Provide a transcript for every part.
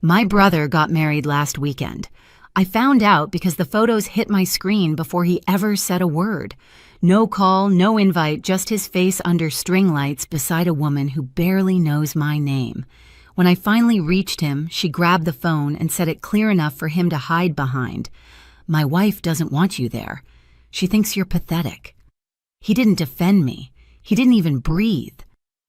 My brother got married last weekend. I found out because the photos hit my screen before he ever said a word. No call, no invite, just his face under string lights beside a woman who barely knows my name. When I finally reached him, she grabbed the phone and said it clear enough for him to hide behind. "My wife doesn't want you there. She thinks you're pathetic." He didn't defend me. He didn't even breathe.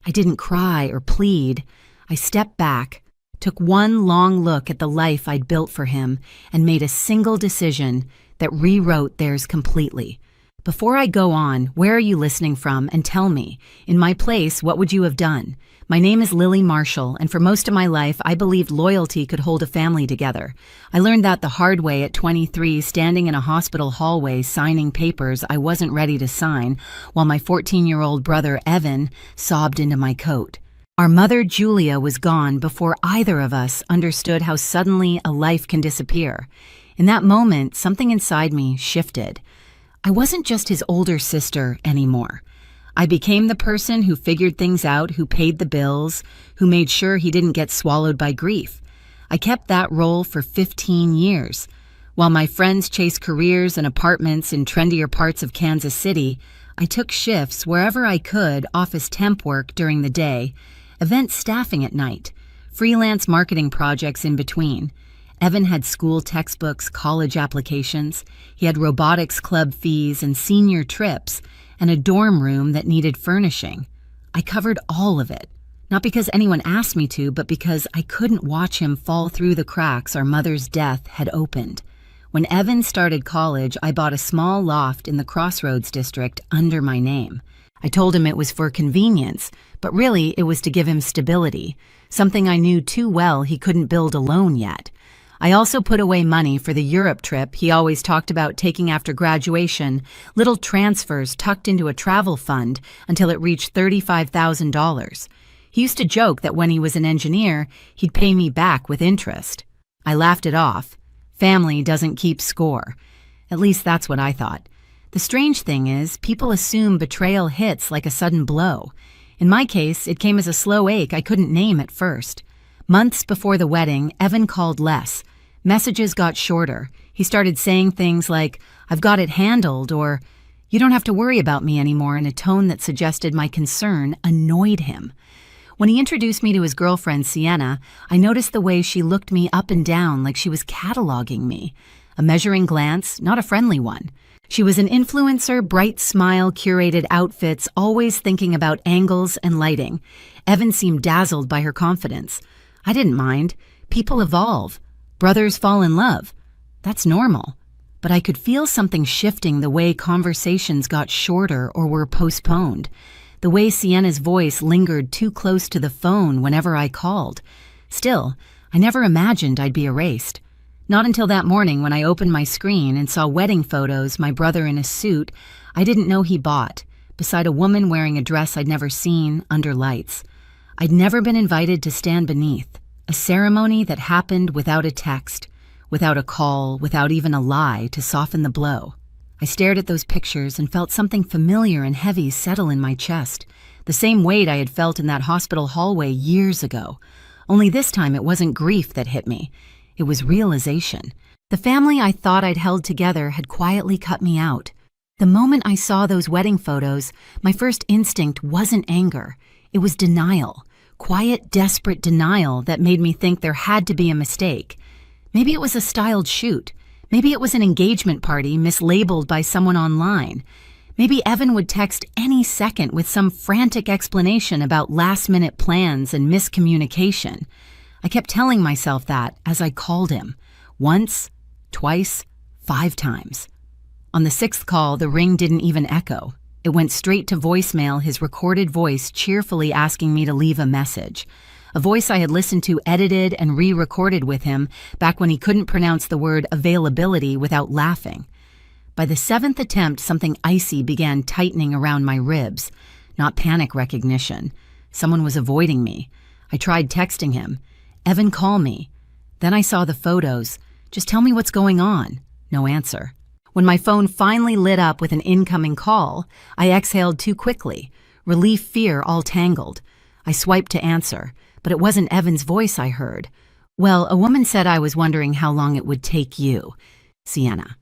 I didn't cry or plead. I stepped back, took one long look at the life I'd built for him, and made a single decision that rewrote theirs completely. Before I go on, where are you listening from, and tell me, in my place, what would you have done? My name is Lily Marshall, and for most of my life, I believed loyalty could hold a family together. I learned that the hard way at 23, standing in a hospital hallway signing papers I wasn't ready to sign, while my 14-year-old brother, Evan, sobbed into my coat. Our mother, Julia, was gone before either of us understood how suddenly a life can disappear. In that moment, something inside me shifted. I wasn't just his older sister anymore. I became the person who figured things out, who paid the bills, who made sure he didn't get swallowed by grief. I kept that role for 15 years. While my friends chased careers and apartments in trendier parts of Kansas City, I took shifts wherever I could, office temp work during the day, event staffing at night, freelance marketing projects in between. Evan had school textbooks, college applications. He had robotics club fees and senior trips, and a dorm room that needed furnishing. I covered all of it, not because anyone asked me to, but because I couldn't watch him fall through the cracks our mother's death had opened. When Evan started college, I bought a small loft in the Crossroads district under my name. I told him it was for convenience, but really it was to give him stability, something I knew too well he couldn't build alone yet. I also put away money for the Europe trip he always talked about taking after graduation, little transfers tucked into a travel fund until it reached $35,000. He used to joke that when he was an engineer, he'd pay me back with interest. I laughed it off. Family doesn't keep score. At least that's what I thought. The strange thing is, people assume betrayal hits like a sudden blow. In my case, it came as a slow ache I couldn't name at first. Months before the wedding, Evan called less. Messages got shorter. He started saying things like, "I've got it handled," or "You don't have to worry about me anymore," in a tone that suggested my concern annoyed him. When he introduced me to his girlfriend, Sienna, I noticed the way she looked me up and down like she was cataloging me. A measuring glance, not a friendly one. She was an influencer, bright smile, curated outfits, always thinking about angles and lighting. Evan seemed dazzled by her confidence. I didn't mind. People evolve. Brothers fall in love. That's normal. But I could feel something shifting the way conversations got shorter or were postponed. The way Sienna's voice lingered too close to the phone whenever I called. Still, I never imagined I'd be erased. Not until that morning when I opened my screen and saw wedding photos, my brother in a suit I didn't know he bought, beside a woman wearing a dress I'd never seen, under lights. I'd never been invited to stand beneath. A ceremony that happened without a text, without a call, without even a lie to soften the blow. I stared at those pictures and felt something familiar and heavy settle in my chest, the same weight I had felt in that hospital hallway years ago. Only this time it wasn't grief that hit me. It was realization. The family I thought I'd held together had quietly cut me out. The moment I saw those wedding photos, my first instinct wasn't anger. It was denial. Quiet, desperate denial that made me think there had to be a mistake. Maybe it was a styled shoot. Maybe it was an engagement party mislabeled by someone online. Maybe Evan would text any second with some frantic explanation about last-minute plans and miscommunication. I kept telling myself that as I called him. Once, twice, 5 times. On the 6th call, the ring didn't even echo. It went straight to voicemail, his recorded voice cheerfully asking me to leave a message. A voice I had listened to edited and re-recorded with him back when he couldn't pronounce the word availability without laughing. By the 7th attempt, something icy began tightening around my ribs. Not panic recognition. Someone was avoiding me. I tried texting him. "Evan, call me." Then I saw the photos. "Just tell me what's going on." No answer. When my phone finally lit up with an incoming call, I exhaled too quickly. Relief, fear all tangled. I swiped to answer, but it wasn't Evan's voice I heard. Well, a woman said I was wondering how long it would take you, Sienna.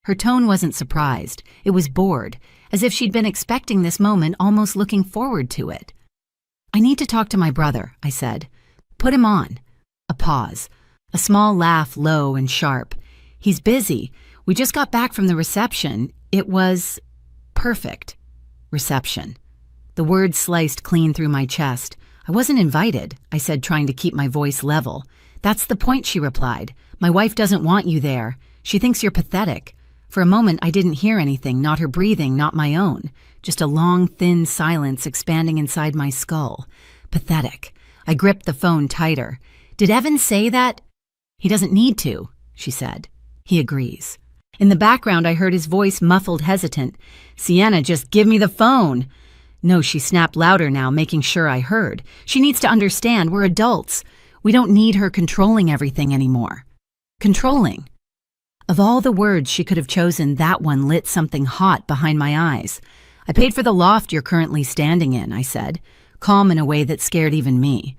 Her tone wasn't surprised. It was bored, as if she'd been expecting this moment, almost looking forward to it. I need to talk to my brother, I said. Put him on. A pause. A small laugh, low and sharp. He's busy. We just got back from the reception. It was perfect. Reception. The words sliced clean through my chest. I wasn't invited, I said, trying to keep my voice level. That's the point, she replied. My wife doesn't want you there. She thinks you're pathetic. For a moment, I didn't hear anything, not her breathing, not my own. Just a long, thin silence expanding inside my skull. Pathetic. I gripped the phone tighter. Did Evan say that? He doesn't need to, she said. He agrees. In the background, I heard his voice muffled, hesitant. Sienna, just give me the phone. No, she snapped louder now, making sure I heard. She needs to understand we're adults. We don't need her controlling everything anymore. Controlling. Of all the words she could have chosen, that one lit something hot behind my eyes. I paid for the loft you're currently standing in, I said, calm in a way that scared even me.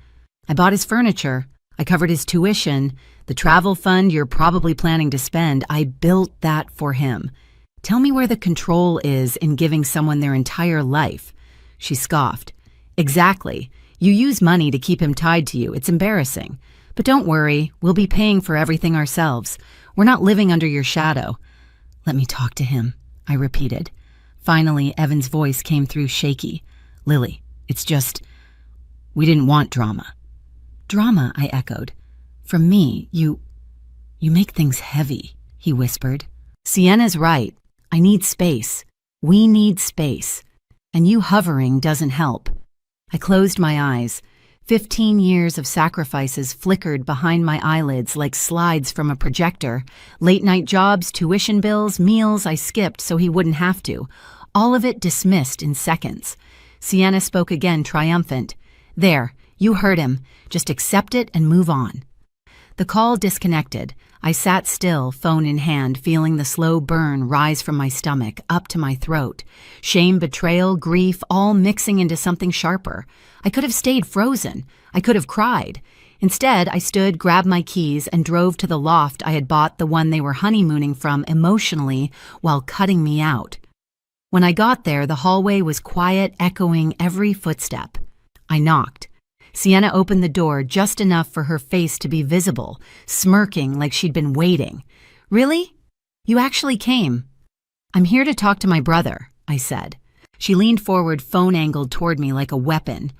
I bought his furniture. I covered his tuition. The travel fund you're probably planning to spend, I built that for him. Tell me where the control is in giving someone their entire life. She scoffed. Exactly. You use money to keep him tied to you. It's embarrassing. But don't worry, we'll be paying for everything ourselves. We're not living under your shadow. Let me talk to him, I repeated. Finally, Evan's voice came through shaky. Lily, it's just, we didn't want drama. Drama, I echoed. From me, you make things heavy, he whispered. Sienna's right. I need space. We need space. And you hovering doesn't help. I closed my eyes. 15 years of sacrifices flickered behind my eyelids like slides from a projector. Late-night jobs, tuition bills, meals I skipped so he wouldn't have to. All of it dismissed in seconds. Sienna spoke again, triumphant. There, you heard him. Just accept it and move on. The call disconnected. I sat still, phone in hand, feeling the slow burn rise from my stomach, up to my throat. Shame, betrayal, grief, all mixing into something sharper. I could have stayed frozen. I could have cried. Instead, I stood, grabbed my keys, and drove to the loft I had bought, the one they were honeymooning from emotionally while cutting me out. When I got there, the hallway was quiet, echoing every footstep. I knocked. Sienna opened the door just enough for her face to be visible, smirking like she'd been waiting. Really? You actually came? I'm here to talk to my brother, I said. She leaned forward, phone angled toward me like a weapon.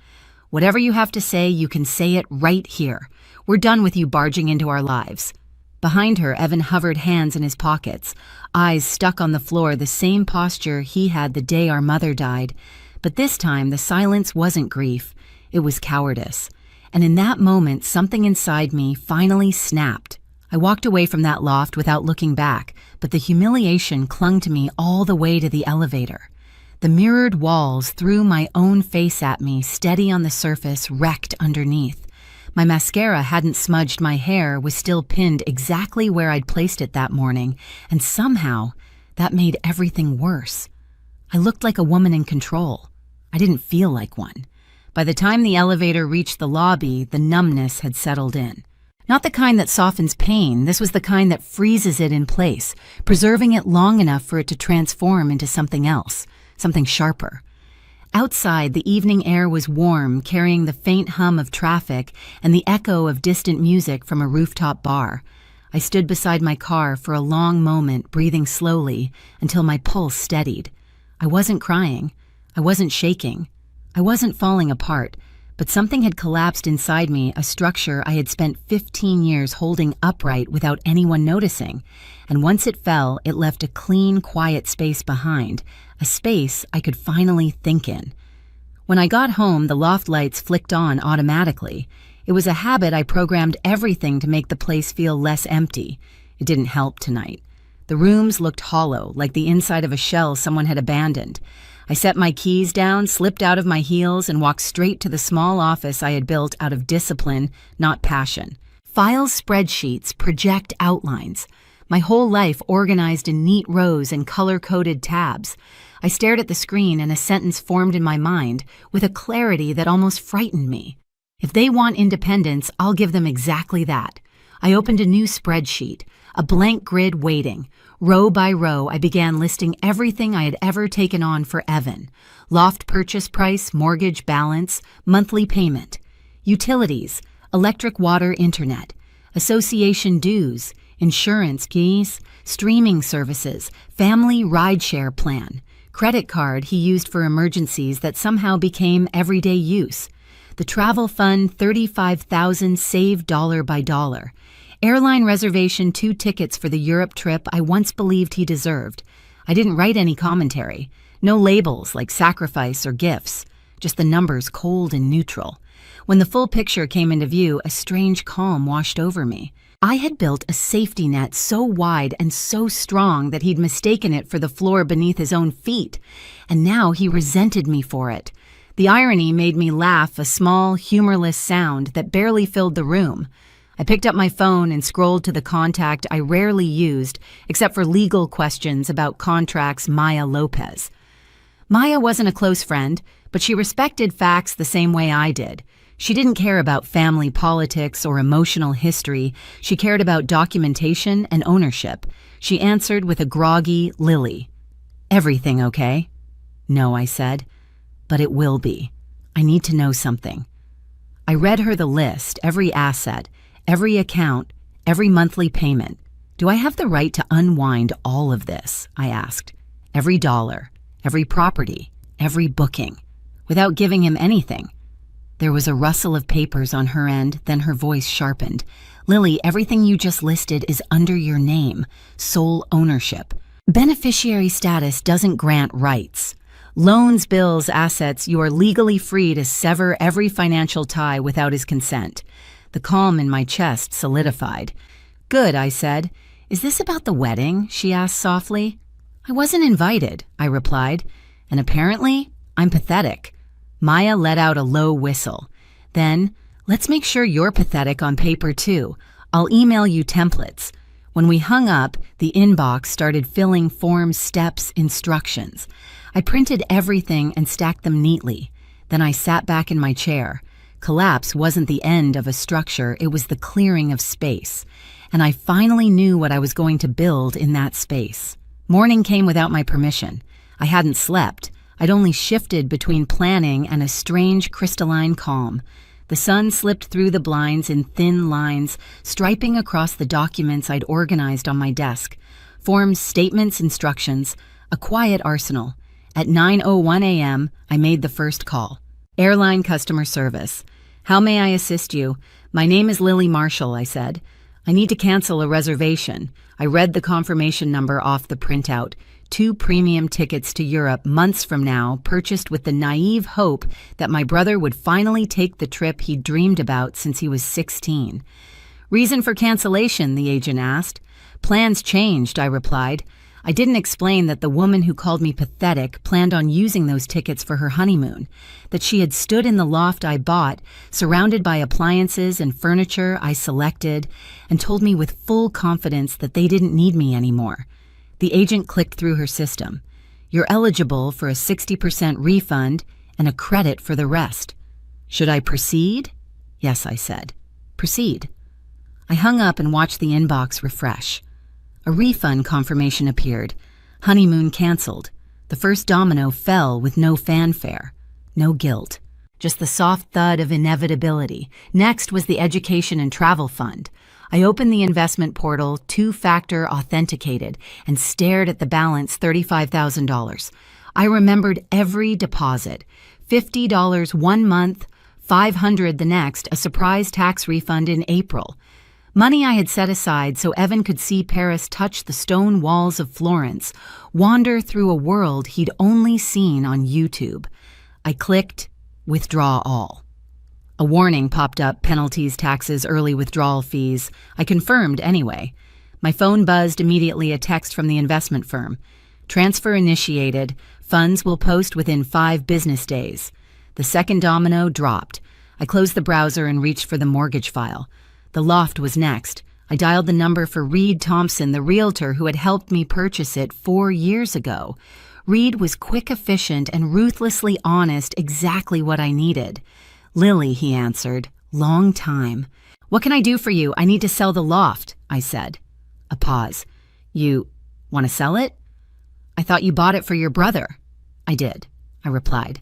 Whatever you have to say, you can say it right here. We're done with you barging into our lives. Behind her, Evan hovered, hands in his pockets, eyes stuck on the floor, the same posture he had the day our mother died. But this time, the silence wasn't grief. It was cowardice. And in that moment, something inside me finally snapped. I walked away from that loft without looking back, but the humiliation clung to me all the way to the elevator. The mirrored walls threw my own face at me, steady on the surface, wrecked underneath. My mascara hadn't smudged my hair, was still pinned exactly where I'd placed it that morning, and somehow that made everything worse. I looked like a woman in control. I didn't feel like one. By the time the elevator reached the lobby, the numbness had settled in. Not the kind that softens pain, this was the kind that freezes it in place, preserving it long enough for it to transform into something else, something sharper. Outside, the evening air was warm, carrying the faint hum of traffic and the echo of distant music from a rooftop bar. I stood beside my car for a long moment, breathing slowly, until my pulse steadied. I wasn't crying. I wasn't shaking. I wasn't falling apart, but something had collapsed inside me, a structure I had spent 15 years holding upright without anyone noticing. And once it fell, it left a clean, quiet space behind, a space I could finally think in. When I got home, the loft lights flicked on automatically. It was a habit I programmed everything to make the place feel less empty. It didn't help tonight. The rooms looked hollow, like the inside of a shell someone had abandoned. I set my keys down, slipped out of my heels, and walked straight to the small office I had built out of discipline, not passion. Files, spreadsheets, project outlines. My whole life organized in neat rows and color-coded tabs. I stared at the screen and a sentence formed in my mind with a clarity that almost frightened me. If they want independence, I'll give them exactly that. I opened a new spreadsheet, a blank grid waiting. Row by row, I began listing everything I had ever taken on for Evan. Loft purchase price, mortgage balance, monthly payment, utilities, electric, water, internet, association dues, insurance fees, streaming services, family rideshare plan, credit card he used for emergencies that somehow became everyday use, the travel fund, $35,000 saved dollar by dollar, airline reservation, 2 tickets for the Europe trip I once believed he deserved. I didn't write any commentary, no labels like sacrifice or gifts, just the numbers cold and neutral. When the full picture came into view, a strange calm washed over me. I had built a safety net so wide and so strong that he'd mistaken it for the floor beneath his own feet, and now he resented me for it. The irony made me laugh, a small, humorless sound that barely filled the room. I picked up my phone and scrolled to the contact I rarely used, except for legal questions about contracts, Maya Lopez. Maya wasn't a close friend, but she respected facts the same way I did. She didn't care about family politics or emotional history. She cared about documentation and ownership. She answered with a groggy Lily. "Everything okay?" "No," I said. "But it will be. I need to know something." I read her the list, every asset, every account, every monthly payment. "Do I have the right to unwind all of this?" I asked. "Every dollar, every property, every booking, without giving him anything." There was a rustle of papers on her end, then her voice sharpened. "Lily, everything you just listed is under your name, sole ownership. Beneficiary status doesn't grant rights. Loans, bills, assets, you are legally free to sever every financial tie without his consent." The calm in my chest solidified. "Good," I said. "Is this about the wedding?" she asked softly. "I wasn't invited," I replied. "And apparently, I'm pathetic." Maya let out a low whistle. Then, "Let's make sure you're pathetic on paper too. I'll email you templates." When we hung up, the inbox started filling forms, steps, instructions. I printed everything and stacked them neatly. Then I sat back in my chair. Collapse wasn't the end of a structure, it was the clearing of space. And I finally knew what I was going to build in that space. Morning came without my permission. I hadn't slept. I'd only shifted between planning and a strange crystalline calm. The sun slipped through the blinds in thin lines, striping across the documents I'd organized on my desk. Forms, statements, instructions, a quiet arsenal. At 9:01 a.m., I made the first call. "Airline customer service. How may I assist you? My name is Lily Marshall," I said. "I need to cancel a reservation." I read the confirmation number off the printout. 2 premium tickets to Europe months from now, purchased with the naive hope that my brother would finally take the trip he'd dreamed about since he was 16. "Reason for cancellation?" the agent asked. "Plans changed," I replied. I didn't explain that the woman who called me pathetic planned on using those tickets for her honeymoon, that she had stood in the loft I bought, surrounded by appliances and furniture I selected, and told me with full confidence that they didn't need me anymore. The agent clicked through her system. "You're eligible for a 60% refund and a credit for the rest." "Should I proceed?" "Yes," I said. "Proceed." I hung up and watched the inbox refresh. A refund confirmation appeared. Honeymoon canceled. The first domino fell with no fanfare. No guilt. Just the soft thud of inevitability. Next was the education and travel fund. I opened the investment portal, 2-factor authenticated, and stared at the balance, $35,000. I remembered every deposit. $50 one month, $500 the next, a surprise tax refund in April. Money I had set aside so Evan could see Paris touch the stone walls of Florence, wander through a world he'd only seen on YouTube. I clicked, withdraw all. A warning popped up, penalties, taxes, early withdrawal fees. I confirmed anyway. My phone buzzed immediately, a text from the investment firm. Transfer initiated. Funds will post within 5 business days. The second domino dropped. I closed the browser and reached for the mortgage file. The loft was next. I dialed the number for Reed Thompson, the realtor who had helped me purchase it 4 years ago. Reed was quick, efficient, and ruthlessly honest, exactly what I needed. "Lily," he answered. "Long time. "What can I do for you? I need to sell the loft," I said. A pause. "You want to sell it?" "I thought you bought it for your brother." "I did," I replied.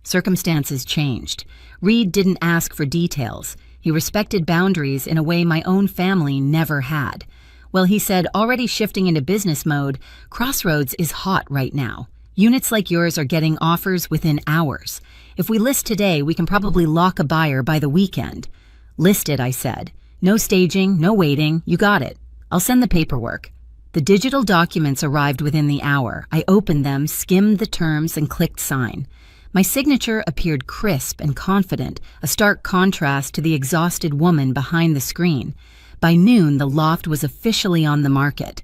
Circumstances changed. Reed didn't ask for details. He respected boundaries in a way my own family never had. Well, he said, already shifting into business mode, Crossroads is hot right now. Units like yours are getting offers within hours. If we list today, we can probably lock a buyer by the weekend. "List it," I said. "No staging, no waiting, you got it. I'll send the paperwork." The digital documents arrived within the hour. I opened them, skimmed the terms, and clicked sign. My signature appeared crisp and confident, a stark contrast to the exhausted woman behind the screen. By noon, the loft was officially on the market.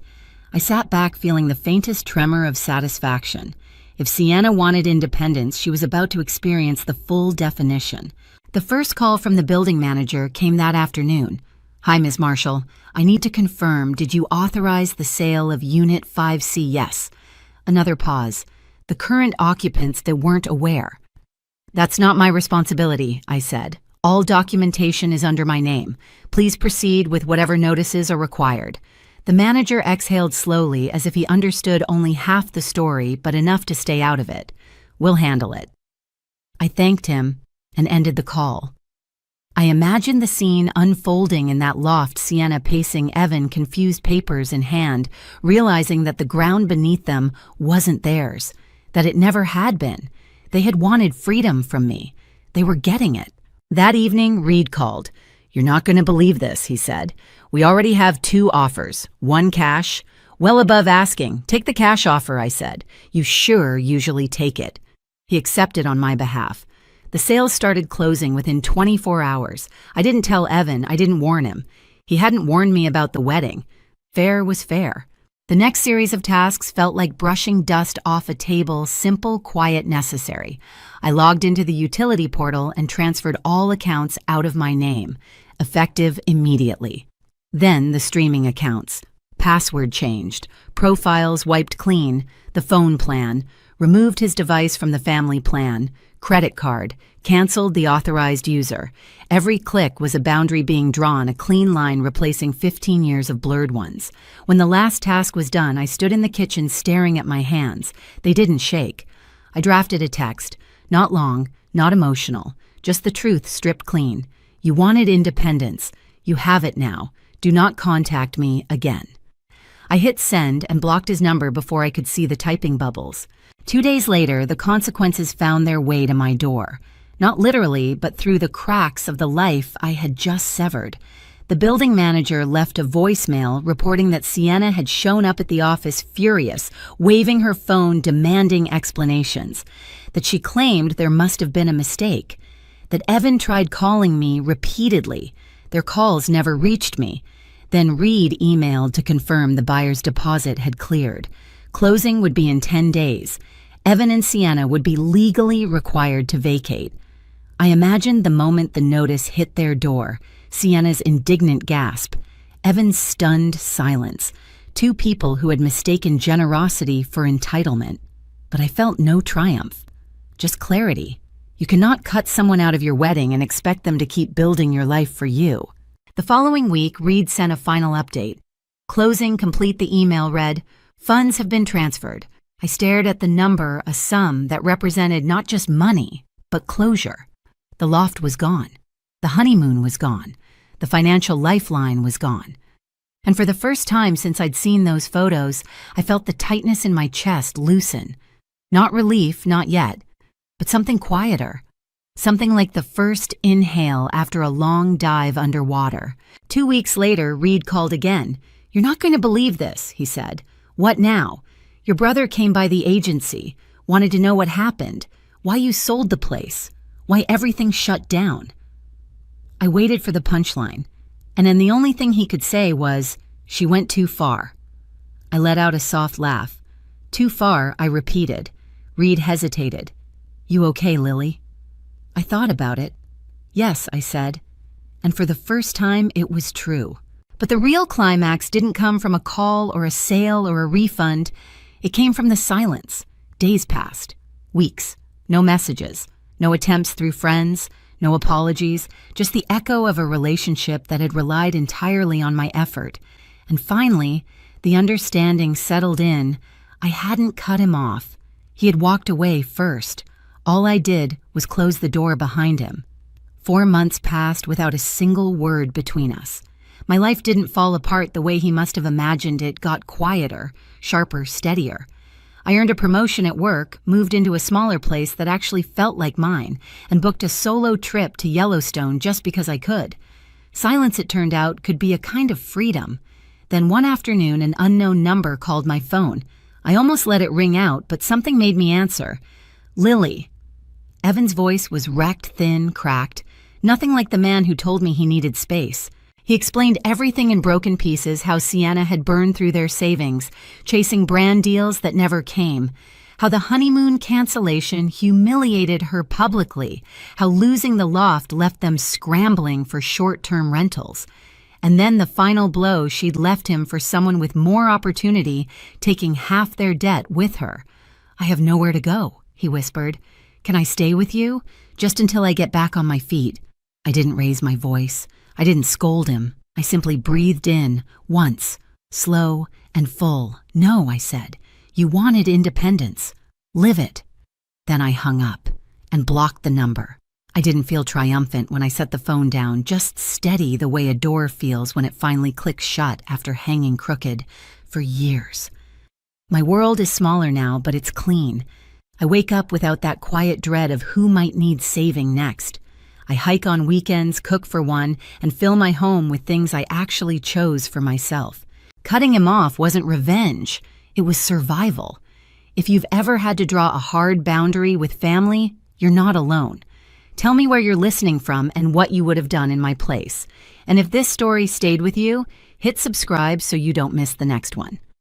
I sat back feeling the faintest tremor of satisfaction. If Sienna wanted independence, she was about to experience the full definition. The first call from the building manager came that afternoon. "Hi, Ms. Marshall. I need to confirm, did you authorize the sale of Unit 5C? Yes." Another pause. "The current occupants that weren't aware." "That's not my responsibility," I said. "All documentation is under my name. Please proceed with whatever notices are required." The manager exhaled slowly as if he understood only half the story, but enough to stay out of it. "We'll handle it." I thanked him and ended the call. I imagined the scene unfolding in that loft, Sienna pacing Evan, confused papers in hand, realizing that the ground beneath them wasn't theirs, that it never had been. They had wanted freedom from me. They were getting it. That evening, Reed called. "You're not going to believe this," he said. "We already have 2 offers. 1 cash. Well above asking. Take the cash offer," I said. "You sure usually take it." He accepted on my behalf. The sales started closing within 24 hours. I didn't tell Evan. I didn't warn him. He hadn't warned me about the wedding. Fair was fair. The next series of tasks felt like brushing dust off a table, simple, quiet, necessary. I logged into the utility portal and transferred all accounts out of my name, effective immediately. Then the streaming accounts. Password changed, profiles wiped clean, the phone plan, removed his device from the family plan, credit card, canceled the authorized user. Every click was a boundary being drawn, a clean line replacing 15 years of blurred ones. When the last task was done, I stood in the kitchen staring at my hands. They didn't shake. I drafted a text. Not long, not emotional, just the truth stripped clean. "You wanted independence. You have it now. Do not contact me again." I hit send and blocked his number before I could see the typing bubbles. 2 days later, the consequences found their way to my door. Not literally, but through the cracks of the life I had just severed. The building manager left a voicemail reporting that Sienna had shown up at the office furious, waving her phone, demanding explanations. That she claimed there must have been a mistake. That Evan tried calling me repeatedly. Their calls never reached me. Then Reed emailed to confirm the buyer's deposit had cleared. Closing would be in 10 days. Evan and Sienna would be legally required to vacate. I imagined the moment the notice hit their door, Sienna's indignant gasp, Evan's stunned silence, 2 people who had mistaken generosity for entitlement. But I felt no triumph, just clarity. You cannot cut someone out of your wedding and expect them to keep building your life for you. The following week, Reed sent a final update. Closing complete. The email read, "Funds have been transferred." I stared at the number, a sum that represented not just money, but closure. The loft was gone. The honeymoon was gone. The financial lifeline was gone. And for the first time since I'd seen those photos, I felt the tightness in my chest loosen. Not relief, not yet, but something quieter. Something like the first inhale after a long dive underwater. 2 weeks later, Reed called again. "You're not going to believe this," he said. "What now? Your brother came by the agency, wanted to know what happened, why you sold the place, why everything shut down." I waited for the punchline, and then the only thing he could say was, "She went too far." I let out a soft laugh. "Too far," I repeated. Reed hesitated. "You okay, Lily?" I thought about it. "Yes," I said. And for the first time, it was true. But the real climax didn't come from a call or a sale or a refund. It came from the silence. Days passed. Weeks. No messages. No attempts through friends. No apologies, just the echo of a relationship that had relied entirely on my effort. And finally, the understanding settled in. I hadn't cut him off. He had walked away first. All I did was close the door behind him. 4 months passed without a single word between us. My life didn't fall apart the way he must have imagined. It got quieter, sharper, steadier. I earned a promotion at work, moved into a smaller place that actually felt like mine, and booked a solo trip to Yellowstone just because I could. Silence, it turned out, could be a kind of freedom. Then one afternoon, an unknown number called my phone. I almost let it ring out, but something made me answer. Lily. Evan's voice was wrecked, thin, cracked, nothing like the man who told me he needed space. He explained everything in broken pieces, how Sienna had burned through their savings, chasing brand deals that never came, how the honeymoon cancellation humiliated her publicly, how losing the loft left them scrambling for short-term rentals. And then the final blow, she'd left him for someone with more opportunity, taking half their debt with her. I have nowhere to go, he whispered. Can I stay with you? Just until I get back on my feet. I didn't raise my voice. I didn't scold him. I simply breathed in, once, slow and full. No, I said. You wanted independence. Live it. Then I hung up and blocked the number. I didn't feel triumphant when I set the phone down, just steady the way a door feels when it finally clicks shut after hanging crooked for years. My world is smaller now, but it's clean. I wake up without that quiet dread of who might need saving next. I hike on weekends, cook for one, and fill my home with things I actually chose for myself. Cutting him off wasn't revenge, it was survival. If you've ever had to draw a hard boundary with family, you're not alone. Tell me where you're listening from and what you would have done in my place. And if this story stayed with you, hit subscribe so you don't miss the next one.